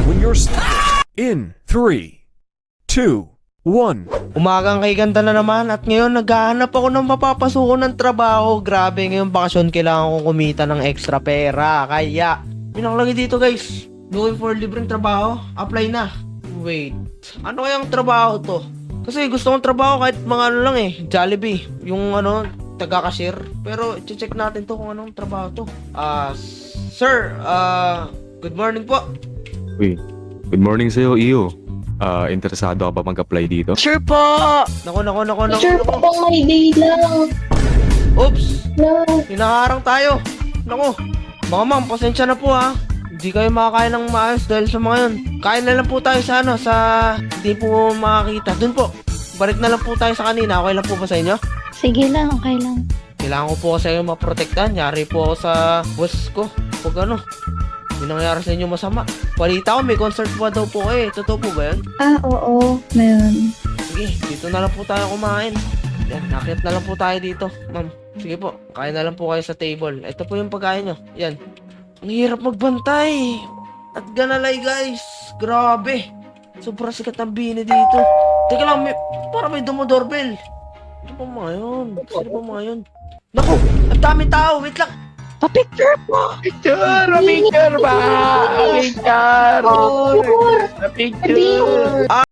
when you're in 3, 2, 1. Umagang kay ganda na naman at ngayon naghahanap ako ng mapapasuko ng trabaho. Grabe, ngayong bakasyon kailangan kong kumita ng extra pera. Kaya, pinakalagay dito guys. Looking for libreng trabaho? Apply na. Wait, ano kayang trabaho to? Kasi gusto kong trabaho kahit mga ano lang Jollibee. Yung taga-cashier. Pero check natin to kung anong trabaho to. Sir, good morning po. Uy, good morning sa'yo, Iyo. Interesado ka ba mag-apply dito? Sure po! Nako. Sure po bang may day lang? Oops! No. Hinaharang tayo. Nako, mga ma'am, pasensya na po ha. Hindi kayo makakain ng maayos dahil sa mga yun. Kain na lang po tayo sa hindi po makakita. Dun po, balik na lang po tayo sa kanina. Okay lang po ba sa inyo? Sige lang, okay lang. Kailangan ko po kasi kayo maprotektahan. Yari po ako sa boss ko. Pag may nangyari sa inyo masama. Balita ko, may concert pa daw po kayo. Totoo po ba yun? Oo, meron. Sige, dito na lang po tayo kumain. Yan, nakit na lang po tayo dito, ma'am. Sige po, kain na lang po kayo sa table. Ito po yung pagkain nyo. Yan. Ang hirap magbantay. At ganalay, guys. Grabe. Sobrang sikat ang bini dito. Teka lang, para may dumodoorbell. Ano pa mga yun? Sino pa mga yun? Naku, ang dami tao. Wait lang. Pa-picture po! Picture ba? Picture! Sure. Picture!